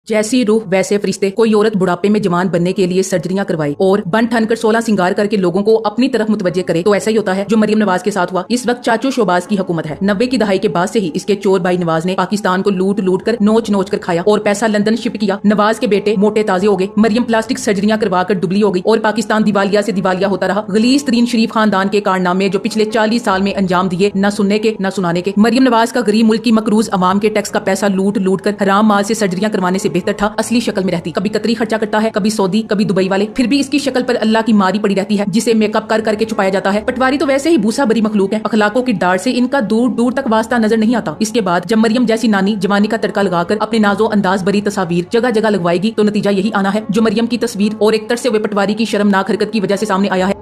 जैसी रूह वैसे फरिश्ते। कोई औरत बुढ़ापे में जवान बनने के लिए सर्जरियां करवाए और बन ठन कर 16 सिंगार करके लोगों को अपनी तरफ मुतवज्जे करे, तो ऐसा ही होता है जो मरियम नवाज के साथ हुआ। इस वक्त चाचू शोबाज की हुकूमत है। 90 की दहाई के बाद से ही इसके चोर भाई नवाज ने पाकिस्तान को लूट लूट कर नोच नोच कर खाया और पैसा लंदन शिफ्ट किया। नवाज के बेटे मोटे ताजे हो गए, मरियम प्लास्टिक सर्जरियां करवा कर दुबली हो गई और पाकिस्तान दिवालिया से दिवालिया होता रहा। गलीज तरीन शरीफ खानदान के कारनामे जो पिछले 40 साल में अंजाम दिए, न सुनने के न सुनाने के। मरियम नवाज का गरीब मुल्क की मकरूज अवाम के टैक्स का पैसा लूट लूट कर हराम माल से सर्जरियां करवाने से बेहतर था असली शक्ल में रहती। कभी कतरी खर्चा करता है, कभी सऊदी, कभी दुबई वाले, फिर भी इसकी शक्ल पर अल्लाह की मारी पड़ी रहती है जिसे मेकअप कर करके छुपाया जाता है। पटवारी तो वैसे ही भूसा भरी मखलूक है, अखलाकों की डार से इनका दूर दूर तक वास्ता नजर नहीं आता। इसके बाद जब मरियम जैसी नानी जवानी का तड़का लगाकर अपने नाजो अंदाज भरी तस्वीर जगह जगह लगवाएगी तो नतीजा यही आना है जो मरियम की तस्वीर और एक तरसे हुए पटवारी की शर्मनाक हरकत की वजह से सामने आया है।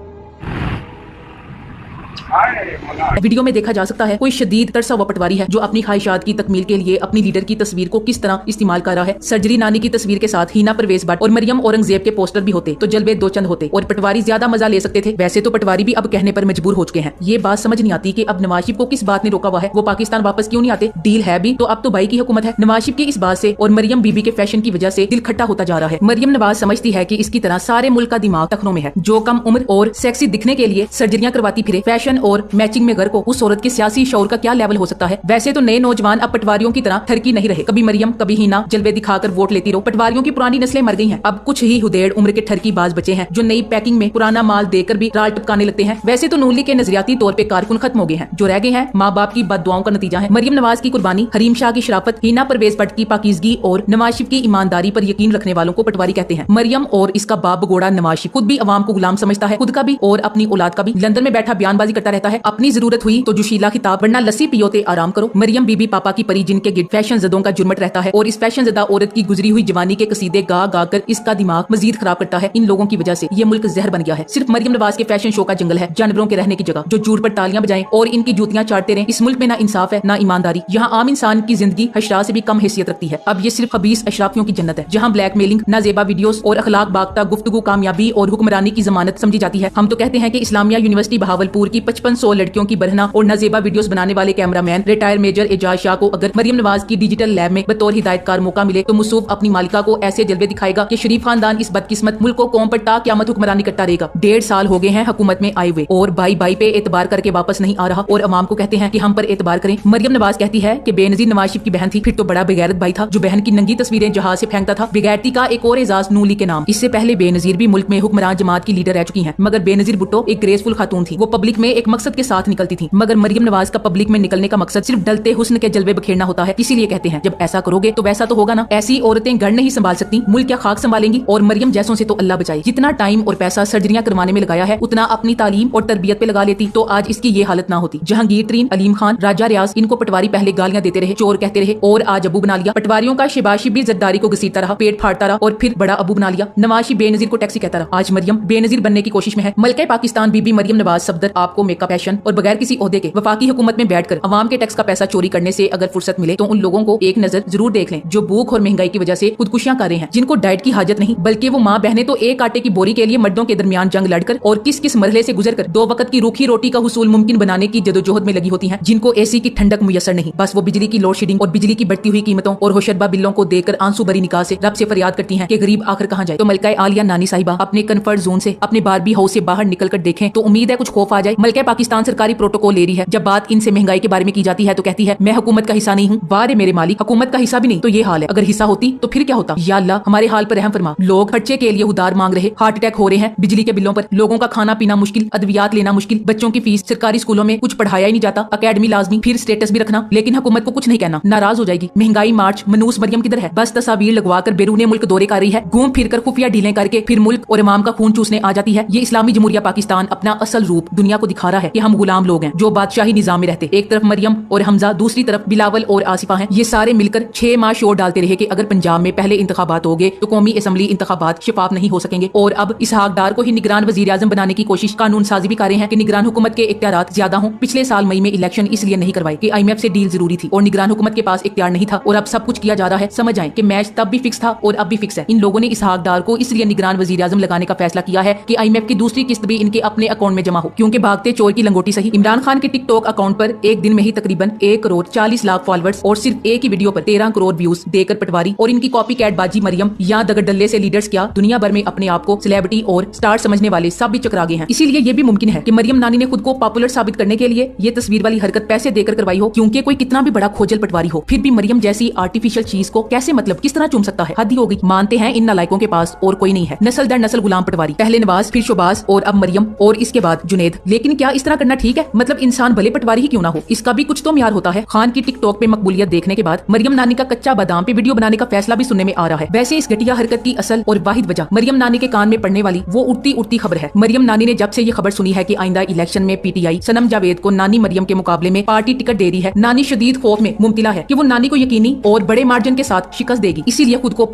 वीडियो में देखा जा सकता है कोई शदीद तरसा हुआ पटवारी है जो अपनी ख्वाहिशात की तकमील के लिए अपनी लीडर की तस्वीर को किस तरह इस्तेमाल कर रहा है। सर्जरी नानी की तस्वीर के साथ हिना परवेज भट्ट और मरियम औरंगजेब के पोस्टर भी होते तो जलवे दो चंद होते और पटवारी ज्यादा मजा ले सकते थे। वैसे तो पटवारी भी अब कहने पर मजबूर हो चुके हैं। ये बात समझ नहीं आती कि अब नवाज शरीफ को किस बात ने रोका हुआ है, वो पाकिस्तान वापस क्यों नहीं आते। डील है भी तो अब तो भाई की हुकूमत है। नवाज शरीफ की इस बात से और मरियम बीबी के फैशन की वजह से दिल खट्टा होता जा रहा है। मरियम नवाज समझती है कि इसकी तरह सारे मुल्क का दिमाग टखनों में है। जो कम उम्र और सेक्सी दिखने के लिए सर्जरियां करवाती फिरे, फैशन और मैचिंग में घर को, उस औरत के सियासी शौर का क्या लेवल हो सकता है। वैसे तो नए नौजवान अब पटवारियों की तरह ठरकी नहीं रहे। कभी मरियम कभी हिना जलवे दिखाकर वोट लेती रहो। पटवारियों की पुरानी नस्लें मर गई हैं। अब कुछ ही हुदेड़ उम्र के ठरकी बाज बचे हैं जो नई पैकिंग में पुराना माल देकर भी राल टपकाने लगते हैं। वैसे तो नूली के नजरियाती तौर पे कारकुन खत्म हो गए हैं, जो रह गए हैं माँ बाप की बददुआओं का नतीजा है। मरियम नवाज की कुर्बानी, हरीम शाह की शराफत, हिना परवेज भट्ट की पाकीज़गी और नवाज शरीफ की ईमानदारी पर यकीन रखने वालों को पटवारी कहते हैं। मरियम और इसका बाप बगोड़ा नवाज शरीफ खुद भी अवाम को गुलाम समझता है, खुद का भी और अपनी औलाद का भी। लंदन में बैठा बयानबाजी करता रहता है। अपनी जरूरत हुई तो जोशीला खिताब, वरना लस्सी पियो ते आराम करो। मरियम बीबी पापा की परी जिनके गिर्द फैशन जदों का जुर्मट रहता है और इस फैशन जदा औरत की गुजरी हुई जवानी के कसीदे गा गा कर इसका दिमाग मजीद खराब करता है। इन लोगों की वजह से ये मुल्क जहर बन गया है। सिर्फ मरियम नवाज के फैशन शो का जंगल है, जानवरों के रहने की जगह, जो जूर पर तालियां बजाएं और इनकी जूतियां चाटते रहे। इस मुल्क में ना इंसाफ है ना ईमानदारी। यहाँ आम इंसान की जिंदगी हशरा से भी कम हैसियत रखती है। अब ये सिर्फ खबीस अशराफियों की जन्नत है जहाँ ब्लैकमेलिंग, नाजेबा वीडियोस और अखलाक बागता गुफ्तगू कामयाबी और हुक्मरानी की जमानत समझी जाती है। हम तो कहते हैं कि इस्लामिया यूनिवर्सिटी बहावलपुर की 5500 लड़कियों की बरहना और नाजेबा वीडियोस बनाने वाले cameraman retire major Ejaz Shah को अगर मरियम नवाज की डिजिटल लैब में बतौर हिदायतकार मौका मिले तो मुसूफ अपनी मालिका को ऐसे जलवे दिखाएगा कि शरीफ खानदान इस बदकिस्मत मुल्क को कौम पर ता क़यामत हुक्मरानी करता रहेगा। 1.5 साल हो गए हैं हुकूमत में आए हुए और भाई भाई पे एतबार करके वापस नहीं आ रहा और अवाम को कहते हैं कि हम पर एतबार करें। मरियम नवाज कहती है कि बेनजीर नवाज शरीफ की बहन थी, फिर तो बड़ा बेगैरत भाई था जो बहन की नंगी तस्वीरें जहाज से फेंकता था। बेगैरती का एक और एजाज नूली के नाम। इससे पहले बेनजीर भी मुल्क में हुक्मरान जमात की लीडर रह चुकी है, मगर बेनजीर भुट्टो एक ग्रेसफुल खातून थी। वो पब्लिक में एक मकसद के साथ निकलती थी, मगर मरियम नवाज का पब्लिक में निकलने का मकसद सिर्फ डलते हुस्न के जलवे बखेरना होता है। इसीलिए कहते हैं जब ऐसा करोगे तो वैसा तो होगा ना। ऐसी औरतें घर नहीं संभाल सकती, मुल्क क्या खाक संभालेंगी। और मरियम जैसों से तो अल्लाह बचाए। जितना टाइम और पैसा सर्जरियां करवाने में लगाया है उतना अपनी तालीम और तरबियत पे लगा लेती तो आज इसकी ये हालत ना होती। जहांगीर तरीन, अलीम खान, राजा रियाज, इनको पटवारी पहले गालियां देते रहे, चोर कहते रहे और आज अबू बना लिया। पटवारियों का शिबाशी भी जद्दारी को घसीटता रहा, पेट फाड़ता रहा और फिर बड़ा अबू बना लिया। नवाज बेनजीर को टैक्सी कहता रहा। आज मरियम बेनजीर बनने की कोशिश में है। मलके पाकिस्तान बीबी मरियम नवाज सफदर आपको मेकअप फैशन और बगैर किसी ओहदे के वफाकी हुकूमत में बैठकर अवाम के टैक्स का पैसा चोरी करने से अगर फुर्सत मिले तो उन लोगों को एक नजर जरूर देख लें जो भूख और महंगाई की वजह से खुदकुशियां कर रहे हैं, जिनको डाइट की हाजत नहीं बल्कि वो माँ बहनें तो एक आटे की बोरी के लिए मर्दों के दरमियान जंग लड़कर और किस किस मरहले से गुजरकर 2 वक्त की रूखी रोटी का हुसूल मुमकिन बनाने की जदोजहद में लगी होती हैं, जिनको एसी की ठंडक मुयसर नहीं, बस वो बिजली की लोड शेडिंग और बिजली की बढ़ती हुई कीमतों और होशरबा बिलों को देकर आंसू भरी निगाह से रब से फरियाद करती हैं कि गरीब आखिर कहां जाए। तो मलका आलिया नानी साहिबा अपने कंफर्ट जोन से, अपने बारबी हाउस से बाहर निकल कर देखें तो उम्मीद है कुछ खौफ आ जाए। मलका पाकिस्तान सरकारी प्रोटोकॉल ले रही है। जब बात इनसे महंगाई के बारे में की जाती है तो कहती है मैं हुकूमत का हिस्सा नहीं हूँ। वाह रे मेरे मालिक, हुकूमत का हिस्सा भी नहीं तो ये हाल है। अगर हिस्सा होती तो फिर क्या होता। या अल्लाह हमारे हाल पर रहम फरमा। लोग खर्चे के लिए उधार मांग रहे, हार्ट अटैक हो रहे हैं बिजली के बिलों पर, लोगों का खाना पीना मुश्किल, अद्वियात लेना मुश्किल, बच्चों की फीस, सरकारी स्कूलों में कुछ पढ़ाया ही नहीं जाता, अकेडमी लाजमी, फिर स्टेटस भी रखना, लेकिन हुकूमत को कुछ नहीं कहना, नाराज हो जाएगी। महंगाई मार्च, मनूस मरियम किधर है? बस तस्वीर लगवा कर बेरूने मुल्क दौरे कर रही है, घूम फिर कर खुफिया ढीलें करके फिर मुल्क और इमाम का खून चूसने आ जाती है। ये इस्लामी जमहूरिया पाकिस्तान अपना असल रूप दुनिया को दिखा रहा है कि हम गुलाम लोग हैं जो बादशाही निजाम में रहते। एक तरफ मरियम और हमजा, दूसरी तरफ बिलावल और आसिफा हैं। ये सारे मिलकर 6 माह शोर डालते रहे कि अगर पंजाब में पहले इंतखाबात हो गए तो कौमी असम्बली इंतखाबात शफाफ नहीं हो सकेंगे और अब इसहाक डार को ही निगरान वजीर आजम बनाने की कोशिश, कानून साजी भी कर रहे हैं कि निगरान हुकूमत के इख्तियारात ज्यादा हों। पिछले साल मई में इलेक्शन इसलिए नहीं करवाए कि IMF से डील जरूरी थी और निगरान हुकूमत के पास इख्तियार नहीं था और अब सब कुछ किया जा रहा है। समझ आए कि मैच तब भी फिक्स था और अब भी फिक्स है। इन लोगों ने इसहाक डार को इसलिए निगरान वजीर आजम लगाने का फैसला किया है कि IMF की दूसरी किस्त भी इनके अपने अकाउंट में जमा हो, क्योंकि भागते चोर की लंगोटी सही। इमरान खान के टिकटॉक अकाउंट पर एक दिन में ही तकरीबन 1 करोड़ 40 लाख फॉलोअर्स और सिर्फ एक ही वीडियो पर 13 करोड़ व्यूज देकर पटवारी और इनकी कॉपी कैट बाजी मरियम या दगड़डल्ले से लीडर्स क्या दुनिया भर में अपने आप को सेलिब्रिटी और स्टार समझने वाले सब भी चकरा गए हैं। इसीलिए ये भी मुमकिन है कि मरियम नानी ने खुद को पॉपुलर साबित करने के लिए ये तस्वीर वाली हरकत पैसे देकर करवाई हो, क्योंकि कोई कितना भी बड़ा खोजल पटवारी हो फिर भी मरियम जैसी आर्टिफिशियल चीज को कैसे मतलब किस तरह चूम सकता है। हद ही हो गई। मानते हैं इन नालायकों के पास और कोई नहीं है। नस्ल दर नस्ल गुलाम पटवारी, पहले नवाज फिर शोबाज और अब मरियम और इसके बाद जुनेद। लेकिन क्या इस तरह करना ठीक है? मतलब इंसान भले पटवारी ही क्यों ना हो, इसका भी कुछ तो म्यार होता है। खान की टिकटॉक पे मकबूलियत देखने के बाद मरियम नानी का कच्चा बादाम पे वीडियो बनाने का फैसला भी सुनने में आ रहा है। वैसे इस घटिया हरकत की असल और वाहिद वजह मरियम नानी के कान में पड़ने वाली वो उड़ती उड़ती खबर है। मरियम नानी ने जब से ये खबर सुनी है कि आइंदा इलेक्शन में पीटीआई सनम जावेद को नानी मरियम के मुकाबले में पार्टी टिकट दे रही है, नानी शदीद खौफ में मुब्तला है कि वो नानी को यकीनी और बड़े मार्जिन के साथ शिकस्त देगी। इसीलिए खुद को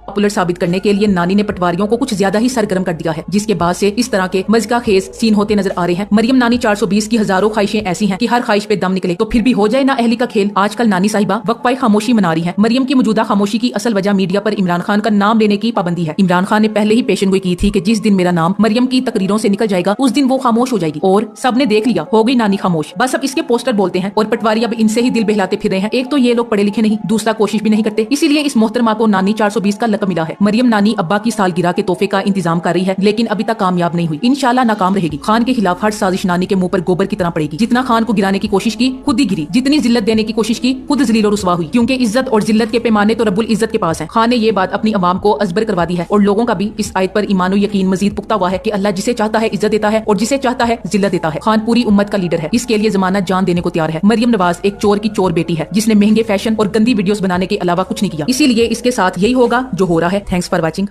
पॉपुलर साबित करने के लिए नानी ने पटवारियों को कुछ ज्यादा ही सरगर्म कर दिया है, जिसके बाद से इस तरह के मज़का खेज सीन होते नजर आ रहे हैं। मरियम नानी 420 की हजारों ख्वाहिशें ऐसी हैं कि हर ख्वाहिश पे दम निकले तो फिर भी हो जाए ना अहली का खेल। आजकल नानी साहिबा वक्फाए खामोशी मना रही है। मरियम की मौजूदा खामोशी की असल वजह मीडिया पर इमरान खान का नाम लेने की पाबंदी है। इमरान खान ने पहले ही पेशेंगोई की थी कि जिस दिन मेरा नाम मरियम की तकरीरों से निकल जाएगा उस दिन वो खामोश हो जाएगी, और सबने देख लिया, हो गई नानी खामोश। बस अब इसके पोस्टर बोलते हैं और पटवारी अब इनसे ही दिल बहलाते फिर रहे हैं। एक तो ये लोग पढ़े लिखे नहीं, दूसरा कोशिश भी नहीं करते, इसीलिए इस मोहतरमा को नानी 420 का लक़ब मिला है। मरियम नानी अब्बा की सालगिरह के तोहफे का इंतजाम कर रही है, लेकिन अभी तक कामयाब नहीं हुई। इंशाल्लाह नाकाम रहेगी। खान के खिलाफ हर साजिश नानी के मुंह पर गोबर की तरह पड़ेगी। जितना खान को गिराने की कोशिश की खुद ही गिरी, जितनी जिल्लत देने की कोशिश की खुद जलील और रुसवा हुई, क्योंकि इज्जत और जिल्लत के पैमाने तो रब्बुल इज्जत के पास है। खान ने ये बात अपनी अवाम को अजबर करवा दी है और लोगों का भी इस आयत पर ईमान और यकीन मजीद पुख्ता हुआ है कि अल्लाह जिसे चाहता है इज्जत देता है और जिसे चाहता है जिल्लत देता है। खान पूरी उम्मत का लीडर है, इसके लिए जमानत जान देने को तैयार है। मरियम नवाज एक चोर की चोर बेटी है जिसने महंगे फैशन और गंदी वीडियोस बनाने के अलावा कुछ नहीं किया। इसीलिए इसके साथ यही होगा जो हो रहा है। Thanks for watching.